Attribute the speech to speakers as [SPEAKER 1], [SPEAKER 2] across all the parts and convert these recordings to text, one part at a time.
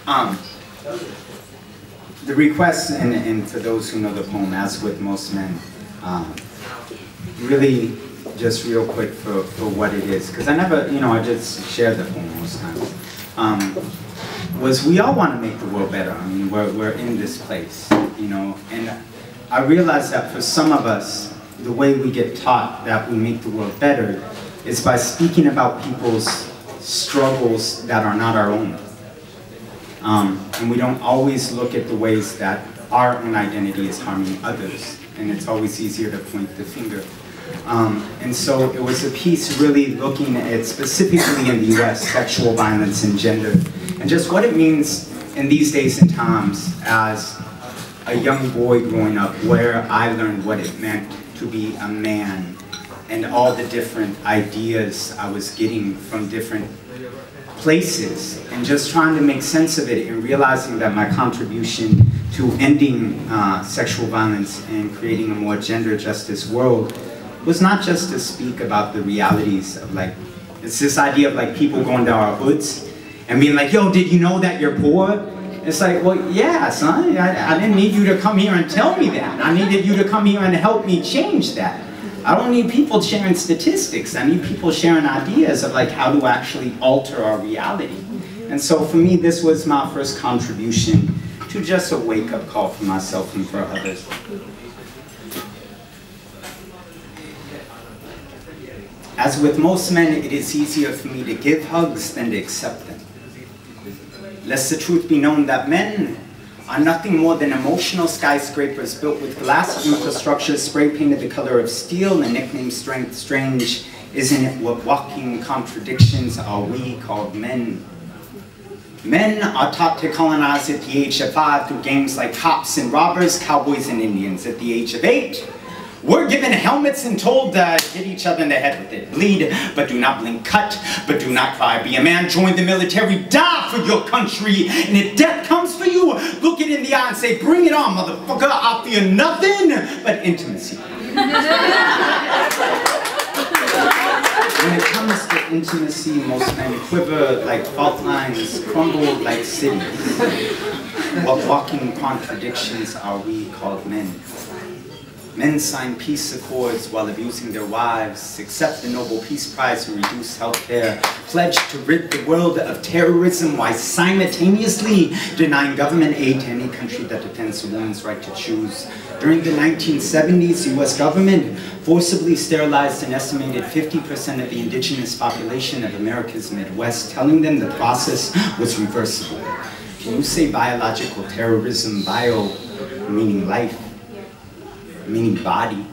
[SPEAKER 1] The request, and for those who know the poem, As With Most Men, really just real quick for what it is, because I never, I just share the poem most times, was we all want to make the world better. I mean, we're in this place, and I realize that for some of us, the way we get taught that we make the world better is by speaking about people's struggles that are not our own. And we don't always look at the ways that our own identity is harming others, and it's always easier to point the finger. And so it was a piece really looking at, specifically in the US, sexual violence and gender, and just what it means in these days and times as a young boy growing up, where I learned what it meant to be a man, and all the different ideas I was getting from different places, and just trying to make sense of it, and realizing that my contribution to ending sexual violence and creating a more gender justice world was not just to speak about the realities of, like, it's this idea of, like, people going to our hoods and being like, yo, did you know that you're poor? It's like, well, yeah, son, I didn't need you to come here and tell me that. I needed you to come here and help me change that. I don't need people sharing statistics. I need people sharing ideas of, like, how to actually alter our reality. And so for me, this was my first contribution to just a wake-up call for myself and for others. As with most men, it is easier for me to give hugs than to accept them. Lest the truth be known that men are nothing more than emotional skyscrapers built with glass infrastructure spray painted the color of steel and nicknamed strength strange. Isn't it what walking contradictions are we called men? Men are taught to colonize at the age of 5 through games like cops and robbers, cowboys and Indians. At the age of 8, we're given helmets and told to hit each other in the head with it. Bleed, but do not blink. Cut, but do not cry. Be a man, join the military, die for your country. And if death comes for you, look it in the eye and say, bring it on, motherfucker. I fear nothing but intimacy. When it comes to intimacy, most men quiver like fault lines, crumble like cities. What walking contradictions are we called men? Men sign peace accords while abusing their wives, accept the Nobel Peace Prize and reduce health care, pledge to rid the world of terrorism while simultaneously denying government aid to any country that defends a woman's right to choose. During the 1970s, the US government forcibly sterilized an estimated 50% of the indigenous population of America's Midwest, telling them the process was reversible. Can you say biological terrorism, bio meaning life, meaning body?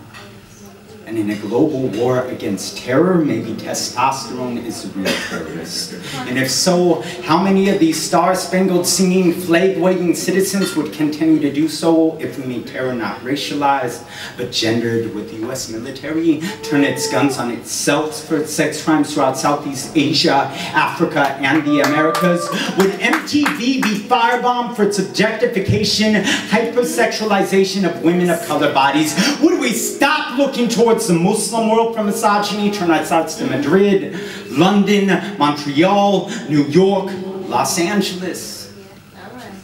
[SPEAKER 1] And in a global war against terror, maybe testosterone is the real terrorist. And if so, how many of these star-spangled singing, flag-waving citizens would continue to do so if we made terror not racialized, but gendered? Would the US military turn its guns on itself for sex crimes throughout Southeast Asia, Africa, and the Americas? Would MTV be firebombed for its objectification, hypersexualization of women of color bodies? Would we stop looking towards the Muslim world for misogyny, turn our sights to Madrid, London, Montreal, New York, Los Angeles?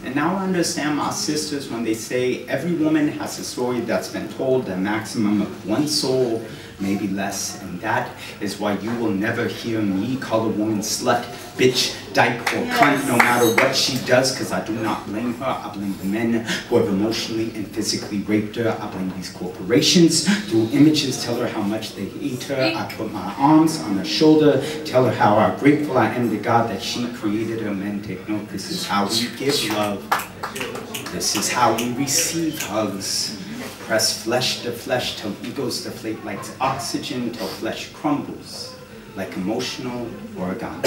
[SPEAKER 1] And now I understand my sisters when they say every woman has a story that's been told, a maximum of one soul, maybe less, and that is why you will never hear me call a woman slut, bitch, dyke, or cunt, no matter what she does, because I do not blame her. I blame the men who have emotionally and physically raped her. I blame these corporations through images, tell her how much they hate her. I put my arms on her shoulder, tell her how grateful I am to God that she created her. Men, take note, this is how we give love. This is how we receive hugs. Press flesh to flesh till egos deflate like oxygen, till flesh crumbles like emotional origami.